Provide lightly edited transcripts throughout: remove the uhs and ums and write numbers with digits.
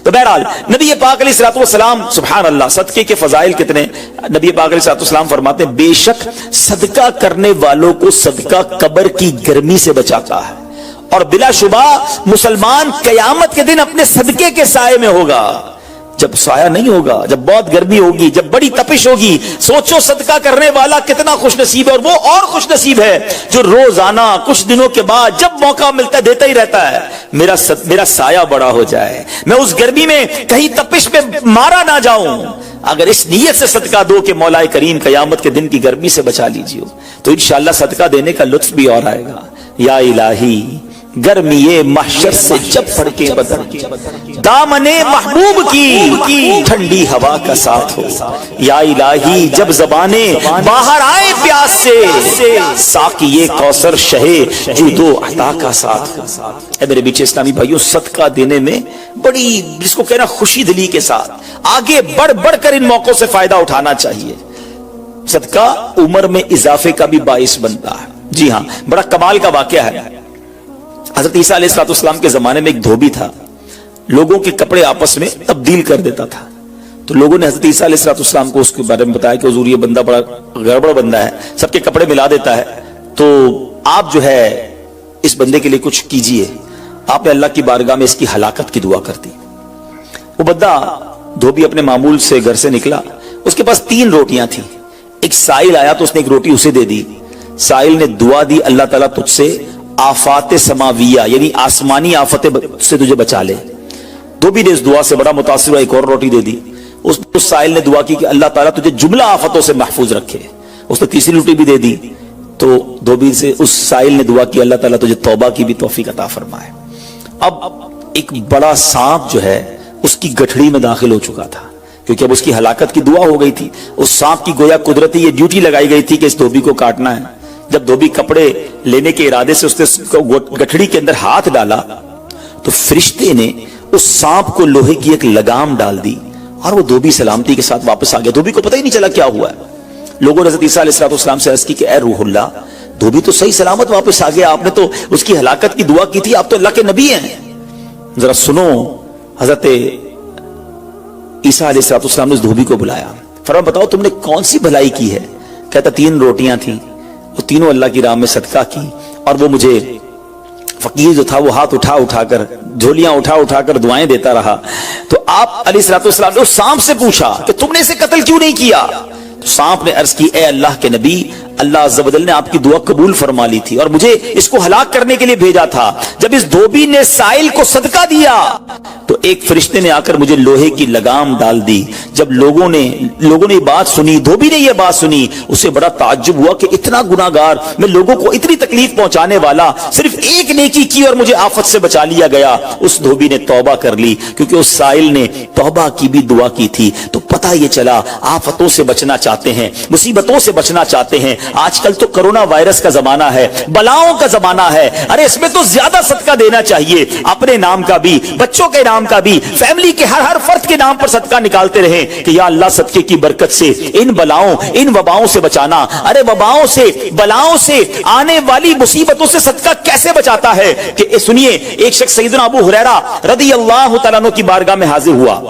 تو بہرحال نبی پاک علیہ الصلوۃ والسلام سبحان اللہ صدقے کے فضائل کتنے. نبی پاک علیہ الصلوۃ والسلام فرماتے ہیں بے شک صدقہ کرنے والوں کو صدقہ قبر کی گرمی سے بچاتا ہے، اور بلا شبہ مسلمان قیامت کے دن اپنے صدقے کے سائے میں ہوگا. جب سایہ نہیں ہوگا، جب بہت گرمی ہوگی، جب بڑی تپش ہوگی، سوچو صدقہ کرنے والا کتنا خوش نصیب ہے. اور وہ اور خوش نصیب ہے جو روزانہ کچھ دنوں کے بعد جب موقع ملتا ہے دیتا ہی رہتا ہے. میرا سایہ بڑا ہو جائے، میں اس گرمی میں کہیں تپش میں مارا نہ جاؤں. اگر اس نیت سے صدقہ دو کہ مولا کریم قیامت کے دن کی گرمی سے بچا لیجیے، تو انشاءاللہ صدقہ دینے کا لطف بھی اور آئے گا. یا الہی گرمی محشر سے جب پھڑکے بدن، دامن محبوب کی ٹھنڈی ہوا کا ساتھ ہو. یا الہی جب زبانیں باہر آئے پیاس سے، ساقی کوثر شہے جود و عطا کا ساتھ ہو. اے میرے بیچے اسلامی بھائیوں، صدقہ دینے میں بڑی جس کو کہنا خوشی دلی کے ساتھ آگے بڑھ بڑھ کر ان موقعوں سے فائدہ اٹھانا چاہیے. صدقہ عمر میں اضافے کا بھی باعث بنتا ہے. جی ہاں، بڑا کمال کا واقعہ ہے. حضرت عیسیٰ علیہ السلام کے زمانے میں ایک دھوبی تھا، لوگوں کے کپڑے آپس میں تبدیل کر دیتا تھا. تو لوگوں نے حضرت عیسیٰ علیہ السلام کو اس کے بارے میں بتایا کہ حضور یہ بندہ بڑا گڑبڑ بندہ ہے، سب کے کپڑے ملا دیتا ہے، تو آپ جو ہے اس بندے کے لیے کچھ کیجئے. آپ نے اللہ کی بارگاہ میں اس کی ہلاکت کی دعا کر دی. وہ بندہ دھوبی اپنے معمول سے گھر سے نکلا، اس کے پاس 3 روٹیاں تھیں. ایک سائل آیا تو اس نے ایک روٹی اسے دے دی. سائل نے دعا دی اللہ تعالیٰ تجھ سے آفات سماویہ یعنی آسمانی آفت سے تجھے بچا لے. دھوبی نے اس دعا سے بڑا متاثر ہوا، ایک اور روٹی دے دی. اس سائل نے دعا کی کہ اللہ تعالیٰ تجھے جملہ آفتوں سے محفوظ رکھے. اس نے تیسری روٹی بھی دے دی. تو دھوبی سے اس سائل نے دعا کی اللہ تعالیٰ تجھے توبہ کی بھی توفیق عطا فرمائے. اب ایک بڑا سانپ جو ہے اس کی گٹھڑی میں داخل ہو چکا تھا، کیونکہ اب اس کی ہلاکت کی دعا ہو گئی تھی. اس سانپ کی گویا قدرتی یہ ڈیوٹی لگائی گئی تھی کہ اس دھوبی کو کاٹنا ہے. جب دھوبی کپڑے لینے کے ارادے سے اس نے گٹھڑی کے اندر ہاتھ ڈالا تو فرشتے نے اس سانپ کو لوہے کی ایک لگام ڈال دی اور وہ دھوبی سلامتی کے ساتھ واپس آ گیا. دھوبی کو پتہ ہی نہیں چلا کیا ہوا ہے. لوگوں نے حضرت عیسیٰ علیہ السلام سے عرض کی کہ اے روح اللہ، دھوبی تو صحیح سلامت واپس آ گیا، آپ نے تو اس کی ہلاکت کی دعا کی تھی، آپ تو اللہ کے نبی ہیں. ذرا سنو. حضرت عیسیٰ علیہ السلام نے اس دھوبی کو بلایا، فرمایا بتاؤ تم نے کون سی بھلائی کی ہے؟ کہتا 3 روٹیاں تھیں، وہ تینوں اللہ کی راہ میں صدقہ کی، اور وہ مجھے فقیر جو تھا وہ ہاتھ اٹھا اٹھا کر جھولیاں اٹھا اٹھا کر دعائیں دیتا رہا. تو آپ علیہ السلام نے اس سانپ سے پوچھا کہ تم نے اسے قتل کیوں نہیں کیا؟ تو سانپ نے عرض کی اے اللہ کے نبی، اللہ عز و جل نے آپ کی دعا قبول فرما لی تھی اور مجھے اس کو ہلاک کرنے کے لیے بھیجا تھا. جب اس دھوبی نے سائل کو صدقہ دیا تو ایک فرشتے نے آ کر مجھے لوہے کی لگام ڈال دی. جب لوگوں نے یہ بات سنی، دھوبی نے یہ بات سنی، اسے بڑا تعجب ہوا کہ اتنا گناہگار میں، لوگوں کو اتنی تکلیف پہنچانے والا، صرف ایک نیکی کی اور مجھے آفت سے بچا لیا گیا. اس دھوبی نے توبہ کر لی کیونکہ اس سائل نے توبہ کی بھی دعا کی تھی. تو پتہ یہ چلا آفتوں سے بچنا چاہتے ہیں، مصیبتوں سے بچنا چاہتے ہیں. آج کل تو کرونا وائرس کا زمانہ ہے، بلاؤں کا زمانہ ہے. ارے اس میں تو زیادہ صدقہ دینا چاہیے، اپنے نام کا بھی، بچوں کے نام کا بھی، فیملی کے ہر فرد کے نام پر صدقہ نکالتے رہیں کہ یا اللہ صدقے کی برکت سے ان بلاؤں ان وباؤں سے بچانا. ارے وباؤں سے، بلاؤں سے، آنے والی مصیبتوں سے صدقہ کیسے بچاتا ہے کہ سنیے. ایک شخص سیدنا ابو ہریرہ رضی اللہ تعالیٰ عنہ کی بارگاہ میں حاضر ہوا،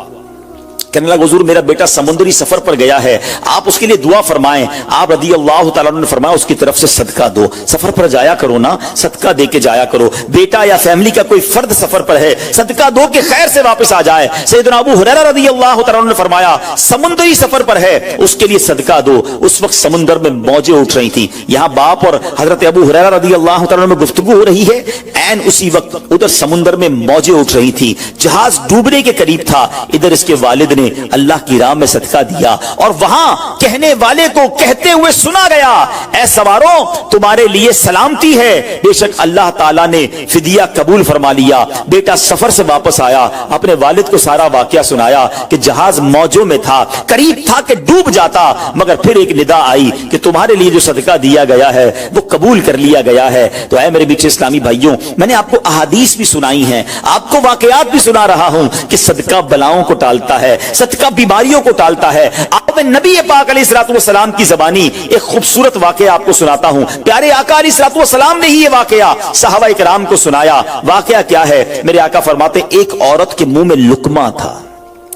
کہنے لگا حضور میرا بیٹا سمندری سفر پر گیا ہے، آپ اس کے لیے دعا فرمائیں. آپ رضی اللہ تعالیٰ عنہ نے فرمایا اس کی طرف سے صدقہ دو. سفر پر جایا کرو نا، صدقہ دے کے جایا کرو. بیٹا یا فیملی کا کوئی فرد سفر پر ہے، صدقہ دو کہ خیر سے واپس آ جائے. سیدنا ابو ہریرہ رضی اللہ تعالیٰ عنہ نے فرمایا سمندری سفر پر ہے اس کے لیے صدقہ دو. اس وقت سمندر میں موجیں اٹھ رہی تھیں. یہاں باپ اور حضرت ابو ہریرہ رضی اللہ تعالیٰ عنہ میں گفتگو ہو رہی ہے، عین اسی وقت ادھر سمندر میں موجیں اٹھ رہی تھی، جہاز ڈوبنے کے قریب تھا. ادھر اس کے والد نے اللہ کی راہ میں صدقہ دیا اور وہاں کہنے والے کو کہتے ہوئے سنا گیا اے سواروں تمہارے لیے سلامتی ہے، بے شک اللہ تعالیٰ نے فدیہ قبول فرما لیا. بیٹا سفر سے واپس آیا، اپنے والد کو سارا واقعہ سنایا کہ جہاز موجوں میں تھا، قریب تھا کہ ڈوب جاتا، مگر پھر ایک ندا آئی کہ تمہارے لیے جو صدقہ دیا گیا ہے وہ قبول کر لیا گیا ہے. تو اے میرے بیچے اسلامی بھائیوں، میں نے آپ کو احادیث بھی سنائی ہیں، آپ کو واقعات بھی سنا رہا ہوں کہ صدقہ بلاؤں کو ٹالتا ہے. صدقہ بیماریوں کو ٹالتا ہے. آپ میں نبی پاک علیہ الصلوۃ والسلام کی زبانی ایک خوبصورت واقعہ آپ کو سناتا ہوں. پیارے آقا علیہ الصلوۃ والسلام نے ہی یہ واقعہ صحابہ کرام کو سنایا. واقعہ کیا ہے؟ میرے آقا فرماتے ایک عورت کے منہ میں لقمہ تھا،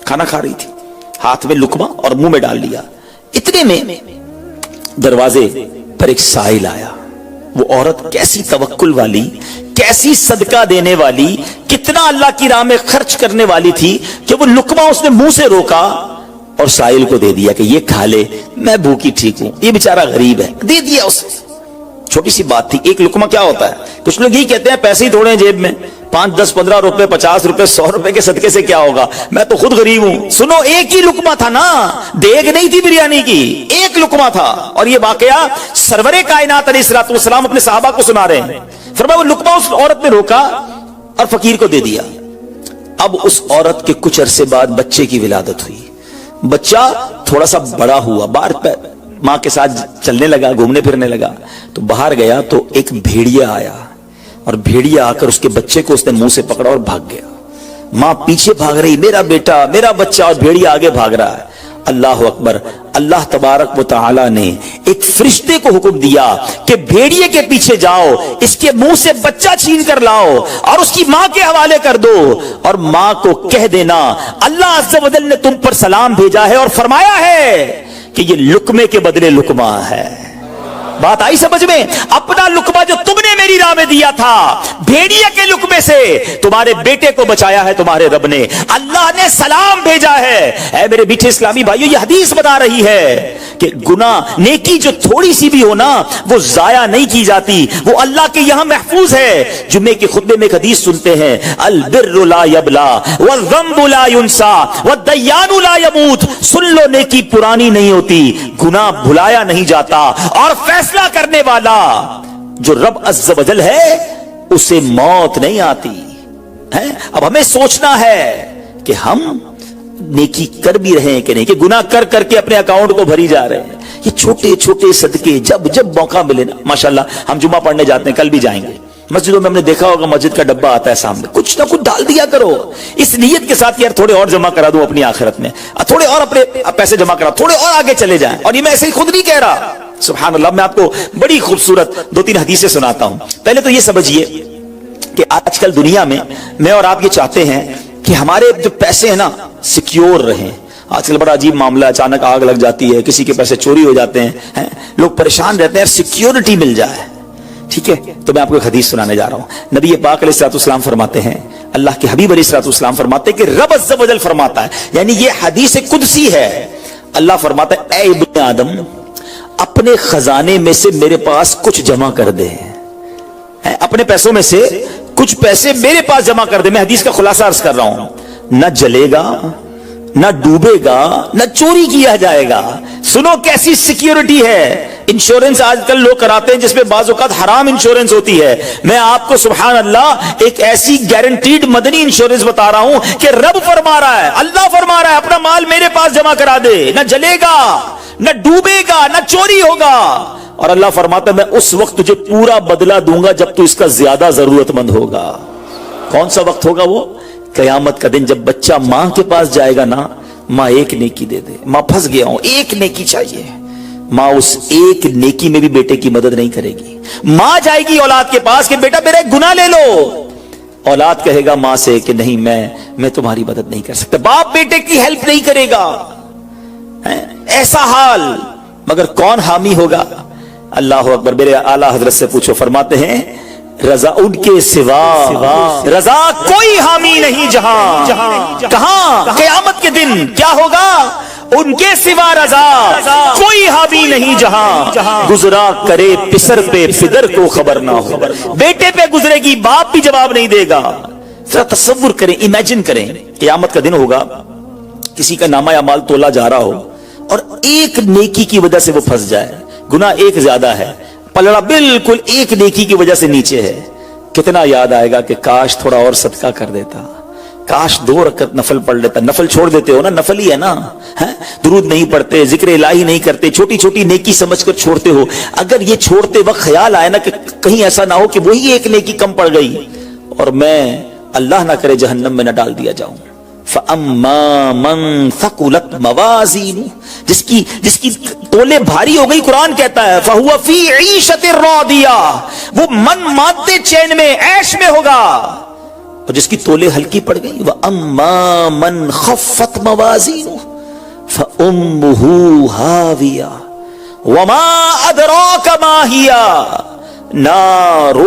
کھانا کھا رہی تھی، ہاتھ میں لقمہ اور منہ میں ڈال لیا. اتنے میں دروازے پر ایک سائل آیا. وہ عورت کیسی توکل والی، کیسی صدقہ دینے والی، کتنا اللہ کی راہ میں خرچ کرنے والی تھی کہ وہ لقمہ اس نے منہ سے روکا اور سائل کو دے دیا کہ یہ کھا لے، میں بھوکی ٹھیک ہوں، یہ بیچارہ غریب ہے. دے دیا اسے. چھوٹی سی بات تھی. ایک لقمہ کیا ہوتا ہے؟ کچھ لوگ ہی کہتے ہیں پیسے ہی تھوڑے ہیں جیب میں، 5 10 15 روپے 50 روپے 100 روپے کے صدقے سے کیا ہوگا، میں تو خود غریب ہوں. سنو، ایک ہی لقمہ تھا نا، دیگ نہیں تھی بریانی کی، ایک لقمہ تھا. اور یہ واقعہ سرور کائنات علیہ الصلوۃ والسلام اپنے صحابہ کو سنا رہے ہیں. فرمایا وہ لقمہ اس عورت نے روکا اور فقیر کو دے دیا. اب اس عورت کے کچھ عرصے بعد بچے کی ولادت ہوئی. بچہ تھوڑا سا بڑا ہوا، باہر ماں کے ساتھ چلنے لگا، گھومنے پھرنے لگا. تو باہر گیا تو ایک بھیڑیا آیا اور بھیڑیا آ کر اس کے بچے کو اس نے منہ سے پکڑا اور بھاگ گیا. ماں پیچھے بھاگ رہی، میرا بیٹا، میرا بچہ، اور بھیڑیا آگے بھاگ رہا ہے. اللہ اکبر. اللہ تبارک و تعالی نے ایک فرشتے کو حکم دیا کہ بھیڑیے کے پیچھے جاؤ، اس کے منہ سے بچہ چھین کر لاؤ اور اس کی ماں کے حوالے کر دو، اور ماں کو کہہ دینا اللہ عز و جل نے تم پر سلام بھیجا ہے اور فرمایا ہے کہ یہ لقمے کے بدلے لقمہ ہے. بات آئی سمجھ میں؟ اپنا لقمہ جو تم نے میری راہ میں دیا تھا، بھیڑیا کے لقمے سے تمہارے بیٹے کو بچایا ہے تمہارے رب نے. اللہ نے سلام بھیجا ہے. اے میرے میٹھے اسلامی بھائیو، یہ حدیث بتا رہی ہے کہ گناہ، نیکی جو تھوڑی سی بھی ہو نا، وہ ضائع نہیں کی جاتی، وہ اللہ کے یہاں محفوظ ہے. جمعے کے خطبے میں ایک حدیث سنتے ہیں، البر لا یبلا والذنب لا ینسا والدیان لا یموت. سن لو، نیکی پرانی نہیں ہوتی، گناہ بھلایا نہیں جاتا، اور فیصلہ کرنے والا جو رب عز و جل ہے اسے موت نہیں آتی ہے. اب ہمیں سوچنا ہے کہ ہم نیکی کر بھی رہے ہیں کہ نہیں، کہ گناہ کر کر کے اپنے اکاؤنٹ کو بھری جا رہے ہیں. یہ چھوٹے چھوٹے صدقے جب جب موقع ملے نا، ماشاءاللہ ہم جمعہ پڑھنے جاتے ہیں، کل بھی جائیں گے. مسجدوں میں ہم نے دیکھا ہوگا مسجد کا ڈبہ آتا ہے سامنے، کچھ نہ کچھ ڈال دیا کرو اس نیت کے ساتھ، یار تھوڑے اور جمع کرا دوں اپنی آخرت میں، تھوڑے اور اپنے پیسے جمع کرا، تھوڑے اور آگے چلے جائیں. اور یہ میں ایسے ہی خود نہیں کہہ رہا، سبحان اللہ. میں آپ کو بڑی خوبصورت 2-3 حدیثیں سناتا ہوں. پہلے تو یہ سمجھیے کہ آج کل دنیا میں اور آپ یہ چاہتے ہیں کہ ہمارے جو پیسے ہیں نا سیکیور رہیں. آج کل بڑا عجیب معاملہ ہے، اچانک آگ لگ جاتی ہے، کسی کے پیسے چوری ہو جاتے ہیں، لوگ پریشان رہتے ہیں، سیکیورٹی مل جائے. ٹھیک ہے، تو میں آپ کو ایک حدیث سنانے جا رہا ہوں. نبی پاک علیہ الصلوۃ والسلام فرماتے ہیں، اللہ کے حبیب علیہ الصلوۃ والسلام فرماتے ہیں کہ رب عز و جل فرماتا ہے، یعنی یہ حدیث قدسی ہے. اللہ فرماتا ہے، اے ابن آدم، اپنے خزانے میں سے میرے پاس کچھ جمع کر دے. اپنے پیسوں میں سے کچھ پیسے میرے پاس جمع کر دے. میں حدیث کا خلاصہ عرض کر رہا ہوں. نہ جلے گا، نہ ڈوبے گا، نہ چوری کیا جائے گا. سنو کیسی سیکیورٹی ہے. انشورنس آج کل لوگ کراتے ہیں جس میں بعض اوقات حرام انشورنس ہوتی ہے. میں آپ کو سبحان اللہ ایک ایسی گارنٹیڈ مدنی انشورنس بتا رہا ہوں کہ رب فرما رہا ہے، اللہ فرما رہا ہے، اپنا مال میرے پاس جمع کرا دے. نہ جلے گا، نہ ڈوبے گا، نہ چوری ہوگا. اور اللہ فرماتا ہے میں اس وقت تجھے پورا بدلہ دوں گا جب تو اس کا زیادہ ضرورت مند ہوگا. کون سا وقت ہوگا وہ؟ قیامت کا دن، جب بچہ ماں کے پاس جائے گا نا، ماں ایک نیکی دے دے، ماں پھنس گیا ہوں، ایک نیکی چاہیے. ماں اس ایک نیکی میں بھی بیٹے کی مدد نہیں کرے گی. ماں جائے گی اولاد کے پاس کہ بیٹا میرا ایک گناہ لے لو. اولاد کہے گا ماں سے کہ نہیں، میں تمہاری مدد نہیں کر سکتا. باپ بیٹے کی ہیلپ نہیں کرے گا. ایسا حال، مگر کون حامی ہوگا؟ اللہ اکبر. میرے اعلیٰ حضرت سے پوچھو، فرماتے ہیں رضا ان کے سوا رضا کوئی حامی نہیں جہاں. کہاں؟ قیامت کے دن کیا ہوگا؟ ان کے سوا رضا کوئی حامی نہیں جہاں. گزرا کرے پسر پہ پدر کو خبر نہ ہو. بیٹے پہ گزرے گی، باپ بھی جواب نہیں دے گا. ذرا تصور کریں، امیجن کریں، قیامت کا دن ہوگا، کسی کا نامہ اعمال تولا جا رہا ہو اور ایک نیکی کی وجہ سے وہ پھنس جائے. گناہ ایک زیادہ ہے، پلڑا بالکل ایک نیکی کی وجہ سے نیچے ہے. کتنا یاد آئے گا کہ کاش تھوڑا اور صدقہ کر دیتا، کاش 2 رکعت نفل پڑھ لیتا. نفل چھوڑ دیتے ہو نا، نفل ہی ہے نا، درود نہیں پڑھتے، ذکر الہی نہیں کرتے، چھوٹی چھوٹی نیکی سمجھ کر چھوڑتے ہو. اگر یہ چھوڑتے وقت خیال آئے نا کہ کہیں ایسا نہ ہو کہ وہی ایک نیکی کم پڑ گئی اور میں اللہ نہ کرے جہنم میں نہ ڈال دیا جاؤں، فَأَمَّا مَنْ ثَقُلَتْ مَوَازِينُهُ، جس کی تولے بھاری ہو گئی، قرآن کہتا ہے فَهُوَ فِي عِيشَةٍ رَاضِيَةٍ، وہ من مادے چین میں، عیش میں ہوگا. اور جس کی تولے ہلکی پڑ گئی، وَأَمَّا مَنْ خَفَّتْ مَوَازِينُهُ فَأُمُّهُ هَاوِيَةٌ وَمَا أَدْرَاكَ مَا هِيَ نَارٌ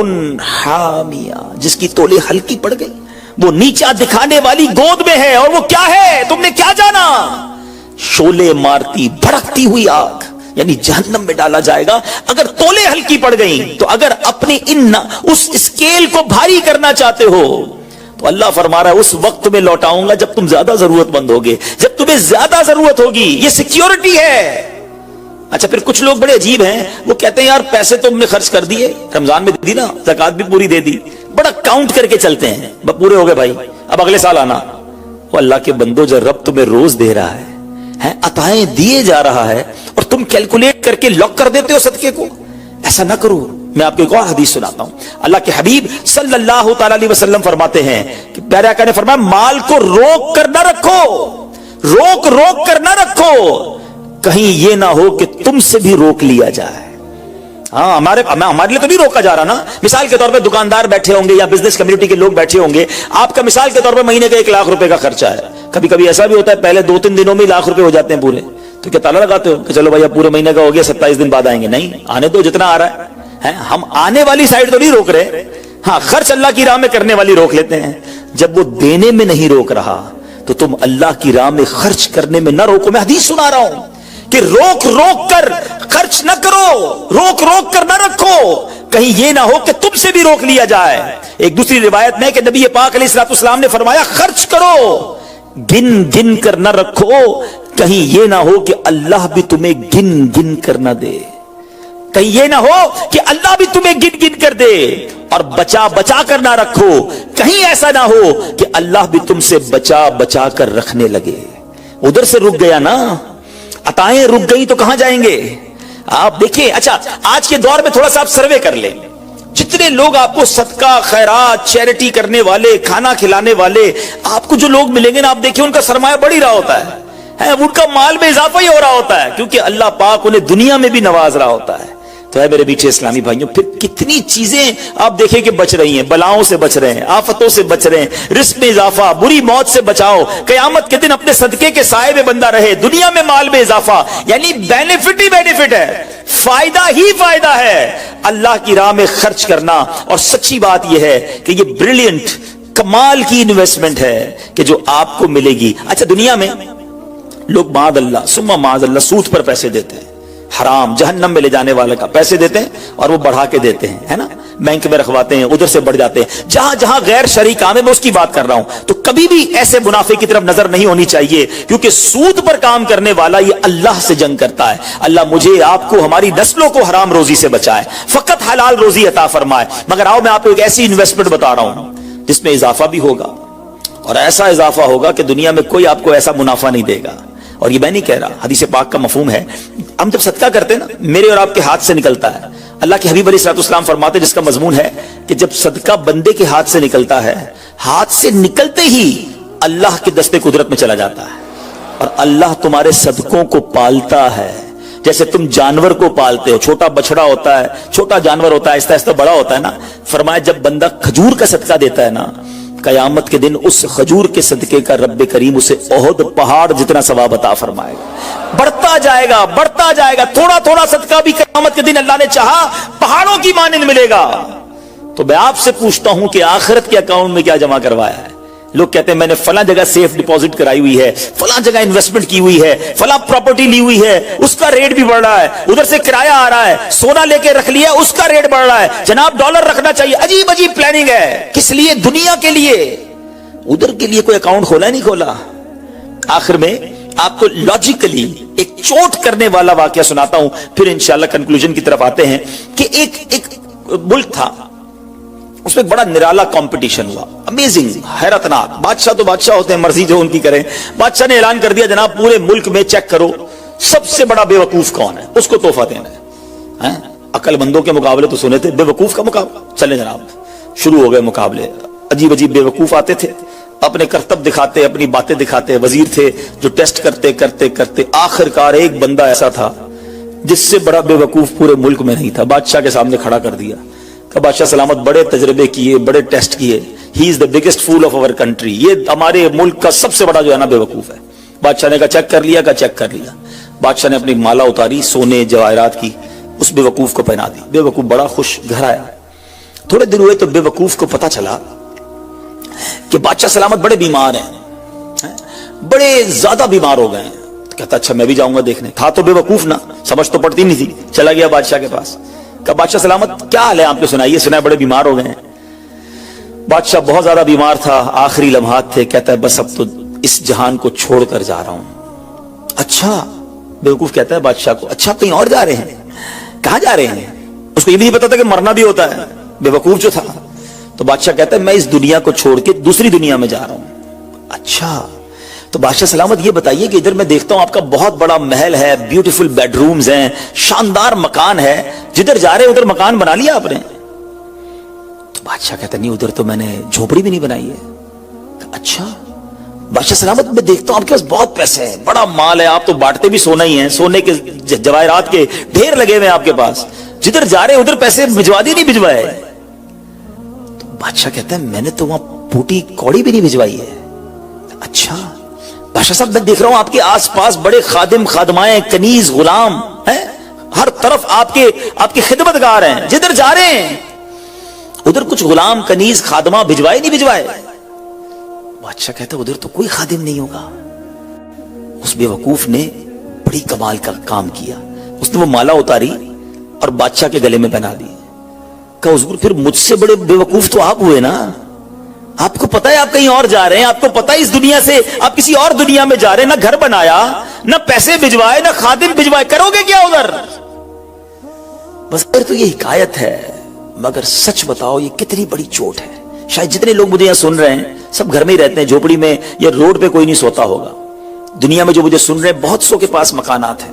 حَامِيَةٌ، جس کی تولے ہلکی پڑ گئی، وہ نیچا دکھانے والی گود میں ہے، اور وہ کیا ہے تم نے کیا جانا؟ شولے مارتی بھڑکتی ہوئی آگ، یعنی جہنم میں ڈالا جائے گا. اگر تولے ہلکی پڑ گئیں تو اگر اپنی اس اسکیل کو بھاری کرنا چاہتے ہو تو اللہ فرما رہا ہے اس وقت میں لوٹاؤں گا جب تم زیادہ ضرورت مند ہوگے، جب تمہیں زیادہ ضرورت ہوگی. یہ سیکیورٹی ہے. اچھا پھر کچھ لوگ بڑے عجیب ہیں، وہ کہتے ہیں یار پیسے تو ہم نے خرچ کر دیے، رمضان میں دی نا، زکات بھی پوری دے دی، بڑا کاؤنٹ کر کے چلتے ہیں، پورے ہو گئے بھائی، اب اگلے سال آنا. وہ اللہ کے بندو، جو رب تمہیں روز دے رہا ہے، عطائیں دیے جا رہا ہے، اور تم کیلکولیٹ کر کے لاک کر دیتے ہو صدقے کو. ایسا نہ کرو. میں آپ کو ایک اور حدیث سناتا ہوں. اللہ کے حبیب صلی اللہ تعالی علیہ وسلم فرماتے ہیں کہ پیارے آقا نے فرمایا مال کو روک کر نہ رکھو، روک کر نہ رکھو، کہیں یہ نہ ہو کہ تم سے بھی روک لیا جائے. ہاں ہمارے لیے تو نہیں روکا جا رہا نا. مثال کے طور پہ دکاندار بیٹھے ہوں گے یا بزنس کمیونٹی کے لوگ بیٹھے ہوں گے، آپ کا مثال کے طور پہ مہینے کا 1 لاکھ روپے کا خرچہ ہے. کبھی کبھی ایسا بھی ہوتا ہے پہلے 2-3 دنوں میں 1 لاکھ روپے ہو جاتے ہیں پورے. تو کیا تالا لگاتے ہو کہ چلو بھائی اب پورے مہینے کا ہو گیا، 27 دن بعد آئیں گے؟ نہیں، آنے دو جتنا آ رہا ہے. ہم آنے والی سائڈ تو نہیں روک رہے، ہاں خرچ اللہ کی راہ میں کرنے والی روک لیتے ہیں. جب وہ دینے میں نہیں روک رہا تو تم اللہ کی راہ میں خرچ کرنے میں نہ روکو. میں حدیث سنا رہا ہوں کہ روک کر خرچ نہ کرو، روک کر نہ رکھو، کہیں یہ نہ ہو کہ تم سے بھی روک لیا جائے. ایک دوسری روایت میں کہ نبی پاک علیہ الصلوۃ والسلام نے فرمایا خرچ کرو، گن کر نہ رکھو، کہیں یہ نہ ہو کہ اللہ بھی تمہیں گن کر نہ دے، کہیں یہ نہ ہو کہ اللہ بھی تمہیں گن کر دے. اور بچا کر نہ رکھو، کہیں ایسا نہ ہو کہ اللہ بھی تم سے بچا کر رکھنے لگے. ادھر سے رک گیا نا، عطائیں رک گئی تو کہاں جائیں گے آپ؟ دیکھیں اچھا آج کے دور میں تھوڑا سا آپ سروے کر لیں، جتنے لوگ آپ کو صدقہ خیرات چیریٹی کرنے والے، کھانا کھلانے والے، آپ کو جو لوگ ملیں گے نا، آپ دیکھیں ان کا سرمایہ بڑھ ہی رہا ہوتا ہے، ان کا مال میں اضافہ ہی ہو رہا ہوتا ہے، کیونکہ اللہ پاک انہیں دنیا میں بھی نواز رہا ہوتا ہے. تو ہے میرے میٹھے اسلامی بھائیوں، پھر کتنی چیزیں آپ دیکھیں کہ بچ رہی ہیں، بلاؤں سے بچ رہے ہیں، آفتوں سے بچ رہے ہیں، رزق میں اضافہ، بری موت سے بچاؤ، قیامت کے دن اپنے صدقے کے سائے میں بندہ رہے، دنیا میں مال میں اضافہ، یعنی بینیفٹ ہی بینیفٹ ہے، فائدہ ہی فائدہ ہے اللہ کی راہ میں خرچ کرنا. اور سچی بات یہ ہے کہ یہ بریلینٹ کمال کی انویسٹمنٹ ہے کہ جو آپ کو ملے گی. اچھا دنیا میں لوگ معاذ اللہ ثم معاذ اللہ سود پر پیسے دیتے ہیں، حرام جہنم میں لے جانے والے کا پیسے دیتے ہیں اور وہ بڑھا کے دیتے ہیں، ہے نا، بینک میں رکھواتے ہیں، ادھر سے بڑھ جاتے ہیں. جہاں غیر شرعی کام ہے میں اس کی بات کر رہا ہوں. تو کبھی بھی ایسے منافع کی طرف نظر نہیں ہونی چاہیے، کیونکہ سود پر کام کرنے والا یہ اللہ سے جنگ کرتا ہے. اللہ مجھے آپ کو ہماری نسلوں کو حرام روزی سے بچائے، فقط حلال روزی عطا فرمائے. مگر آؤ میں آپ کو ایک ایسی انویسٹمنٹ بتا رہا ہوں جس میں اضافہ بھی ہوگا، اور ایسا اضافہ ہوگا کہ دنیا میں کوئی آپ کو ایسا منافع نہیں دے گا. اور یہ میں نہیں کہہ رہا، حدیث پاک کا مفہوم ہے. ہم جب صدقہ کرتے ہیں نا، میرے اور آپ کے ہاتھ سے نکلتا ہے. اللہ کے حبیب علیہ الصلوۃ والسلام فرماتے ہیں، جس کا مضمون ہے کہ جب صدقہ بندے کے ہاتھ سے نکلتا ہے، ہاتھ سے نکلتے ہی اللہ کے دستے قدرت میں چلا جاتا ہے، اور اللہ تمہارے صدقوں کو پالتا ہے جیسے تم جانور کو پالتے ہو. چھوٹا بچڑا ہوتا ہے، چھوٹا جانور ہوتا ہے، آہستہ آہستہ بڑا ہوتا ہے نا. فرمایا جب بندہ کھجور کا صدقہ دیتا ہے نا، قیامت کے دن اس کھجور کے صدقے کا رب کریم اسے احد پہاڑ جتنا ثواب عطا فرمائے گا. بڑھتا جائے گا، تھوڑا تھوڑا صدقہ بھی قیامت کے دن اللہ نے چاہا پہاڑوں کی مانند ملے گا. تو میں آپ سے پوچھتا ہوں کہ آخرت کے اکاؤنٹ میں کیا جمع کروایا ہے؟ لوگ کہتے ہیں میں نے فلاں جگہ سیف ڈپوزٹ کرائی ہوئی ہے، فلاں جگہ انویسٹمنٹ کی ہوئی ہے، فلاں پراپرٹی لی ہوئی ہے، اس کا ریٹ بھی بڑھ رہا ہے، ادھر سے کرایہ آ رہا ہے، سونا لے کے رکھ لیا اس کا ریٹ بڑھ رہا ہے، جناب ڈالر رکھنا چاہیے. عجیب پلاننگ ہے. کس لیے؟ دنیا کے لیے. ادھر کے لیے کوئی اکاؤنٹ کھولا نہیں کھولا. آخر میں آپ کو لاجیکلی ایک چوٹ کرنے والا واقعہ سناتا ہوں، پھر انشاءاللہ کنکلوژن کی طرف آتے ہیں. کہ ایک ملک تھا، اس میں بڑا نرالا کمپٹیشن ہوا، امیزنگ، حیرتناک. بادشاہ تو بادشاہ ہوتے ہیں، مرضی جو ان کی کریں. بادشاہ نے اعلان کر دیا جناب پورے ملک میں چیک کرو سب سے بڑا بے وقوف کون ہے، اس کو تحفہ دینا ہے. عقل مندوں کے مقابلے تو سنے تھے، بے وقوف کا مقابلہ. چلے جناب، شروع ہو گئے مقابلے. عجیب بے وقوف آتے تھے، اپنے کرتب دکھاتے, اپنی باتیں دکھاتے. وزیر تھے جو ٹیسٹ کرتے کرتے کرتے آخرکار ایک بندہ ایسا تھا جس سے بڑا بے وقوف پورے ملک میں نہیں تھا. بادشاہ کے سامنے کھڑا کر دیا کہ بادشاہ سلامت, بڑے تجربے کیے, بڑے ٹیسٹ کیے, he is the biggest fool of our country, یہ ہمارے ملک کا سب سے بڑا جو ہے نا بے وقوف ہے. بادشاہ نے کہا چیک کر لیا, چیک کر لیا. بادشاہ نے اپنی مالا اتاری سونے جواہرات کی, اس بے وقوف کو پہنا دی. بے وقوف بڑا خوش گھر آیا. تھوڑے دن ہوئے تو بے وقوف کو پتا چلا کہ بادشاہ سلامت بڑے بیمار ہیں, بڑے زیادہ بیمار ہو گئے ہیں. کہتا اچھا میں بھی جاؤں گا دیکھنے. تھا تو بے وقوف نا, سمجھ تو پڑتی نہیں تھی. چلا گیا بادشاہ کے پاس. کہا بادشاہ سلامت کیا حال ہے آپ کے, سنائیے, سنا ہے بڑے بیمار ہو گئے ہیں. بادشاہ بہت زیادہ بیمار تھا, آخری لمحات تھے. کہتا ہے بس اب تو اس جہان کو چھوڑ کر جا رہا ہوں. اچھا, بے وقوف کہتا ہے بادشاہ کو, اچھا کہیں اور جا رہے ہیں, کہاں جا رہے ہیں؟ اس کو یہ بھی نہیں پتا تھا کہ مرنا بھی ہوتا ہے, بے وقوف جو تھا. تو بادشاہ کہتا ہے میں اس دنیا کو چھوڑ کے دوسری دنیا میں جا رہا ہوں. اچھا, تو بادشاہ سلامت یہ بتائیے کہ ادھر میں دیکھتا ہوں آپ کا بہت بڑا محل ہے, بیوٹیفل بیڈ رومز ہیں, شاندار مکان ہے, جدھر جا رہے ادھر مکان بنا لیا آپ نے؟ تو بادشاہ کہتا نہیں, ادھر تو میں نے جھوپڑی بھی نہیں بنائی ہے. اچھا, بادشاہ سلامت میں دیکھتا ہوں آپ کے پاس بہت پیسے ہیں, بڑا مال ہے, آپ تو بانٹتے بھی سونا ہی ہیں, سونے کے جواہرات کے ڈھیر لگے ہوئے ہیں آپ کے پاس, جدھر جا رہے ادھر پیسے بھجوا دیے نہیں بھجوائے؟ تو بادشاہ کہتا ہے میں نے تو وہاں پوٹی کوڑی بھی نہیں بھجوائی ہے. اچھا بادشاہ صاحب میں دیکھ رہا ہوں آپ کے آس پاس بڑے خادم خادمائیں, کنیز غلام ہیں, ہر طرف آپ کے خدمتگار ہیں, جدھر جا رہے ہیں ادھر کچھ غلام کنیز خادمہ بھجوائے نہیں بھجوائے؟ بادشاہ کہتا ہے ادھر تو کوئی خادم نہیں ہوگا. اس بے وقوف نے بڑی کمال کا کام کیا, اس نے وہ مالا اتاری اور بادشاہ کے گلے میں پہنا دی. کہا حضور پھر مجھ سے بڑے بے وقوف تو آپ ہوئے نا, آپ کو پتا ہے آپ کہیں اور جا رہے ہیں, آپ کو پتا ہے اس دنیا سے آپ کسی اور دنیا میں جا رہے ہیں, نہ گھر بنایا, نہ پیسے بھجوائے, نہ خادم بھجوائے, کرو گے کیا ادھر؟ بس پھر تو یہ حکایت ہے, مگر سچ بتاؤ یہ کتنی بڑی چوٹ ہے. شاید جتنے لوگ مجھے یہاں سن رہے ہیں سب گھر میں ہی رہتے ہیں, جھوپڑی میں یا روڈ پہ کوئی نہیں سوتا ہوگا. دنیا میں جو مجھے سن رہے ہیں بہت سو کے پاس مکانات ہیں,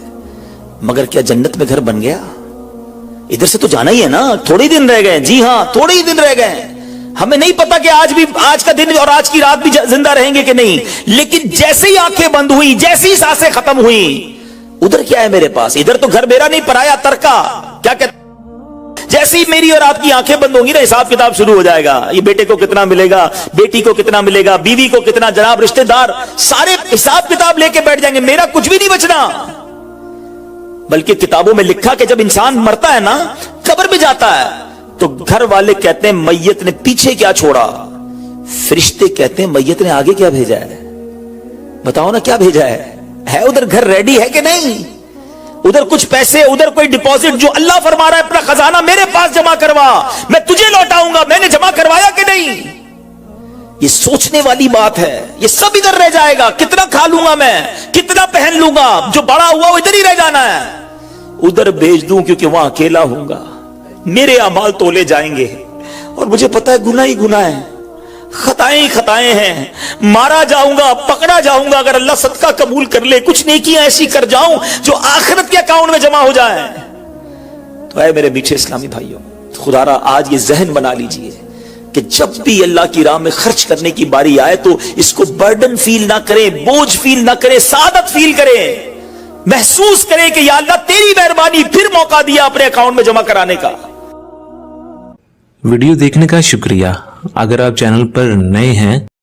مگر کیا جنت میں گھر بن گیا؟ ادھر سے تو جانا ہی ہے نا, تھوڑے دن رہ گئے. جی ہاں تھوڑے ہی دن رہ گئے. ہمیں نہیں پتا کہ آج کا دن اور آج کی رات بھی زندہ رہیں گے کہ نہیں, لیکن جیسے ہی آنکھیں بند ہوئی, جیسے ہی سانسیں ختم ہوئی, ادھر کیا ہے میرے پاس؟ ادھر تو گھر میرا نہیں, پرایا ترکا. کیا کہتے جیسے ہی میری اور آپ کی آنکھیں بند ہوں گی نا, حساب کتاب شروع ہو جائے گا. یہ بیٹے کو کتنا ملے گا, بیٹی کو کتنا ملے گا, بیوی کو کتنا, جناب رشتہ دار سارے حساب کتاب لے کے بیٹھ جائیں گے, میرا کچھ بھی نہیں بچنا. بلکہ کتابوں میں لکھا کہ جب انسان مرتا ہے نا, قبر بھی جاتا ہے, تو گھر والے کہتے ہیں میت نے پیچھے کیا چھوڑا, فرشتے کہتے ہیں میت نے آگے کیا بھیجا ہے. بتاؤ نا کیا بھیجا ہے ادھر گھر ریڈی ہے کہ نہیں؟ ادھر کچھ پیسے, ادھر کوئی ڈپوزٹ, جو اللہ فرما رہا ہے اپنا خزانہ میرے پاس جمع کروا, میں تجھے لوٹاؤں گا, میں نے جمع کروایا کہ نہیں؟ یہ سوچنے والی بات ہے. یہ سب ادھر رہ جائے گا. کتنا کھا لوں گا میں, کتنا پہن لوں گا, جو بڑا ہوا وہ ادھر ہی رہ جانا ہے. ادھر بھیج دوں کیونکہ وہاں اکیلا ہوں گا, میرے اعمال تولے جائیں گے, اور مجھے پتا ہے گناہ ہی گناہ ہے, خطائیں ہی خطائیں ہیں. مارا جاؤں گا, پکڑا جاؤں گا, اگر اللہ صدقہ قبول کر لے, کچھ نیکیاں ایسی کر جاؤں جو آخرت کے اکاؤنٹ میں جمع ہو جائیں. تو اے میرے میٹھے اسلامی بھائیوں, خدا را آج یہ ذہن بنا لیجئے کہ جب بھی اللہ کی راہ میں خرچ کرنے کی باری آئے تو اس کو برڈن فیل نہ کریں, بوجھ فیل نہ کریں, سعادت فیل کریں, محسوس کریں کہ یا اللہ تیری مہربانی, پھر موقع دیا اپنے اکاؤنٹ میں جمع کرانے کا. ویڈیو دیکھنے کا شکریہ. اگر آپ چینل پر نئے ہیں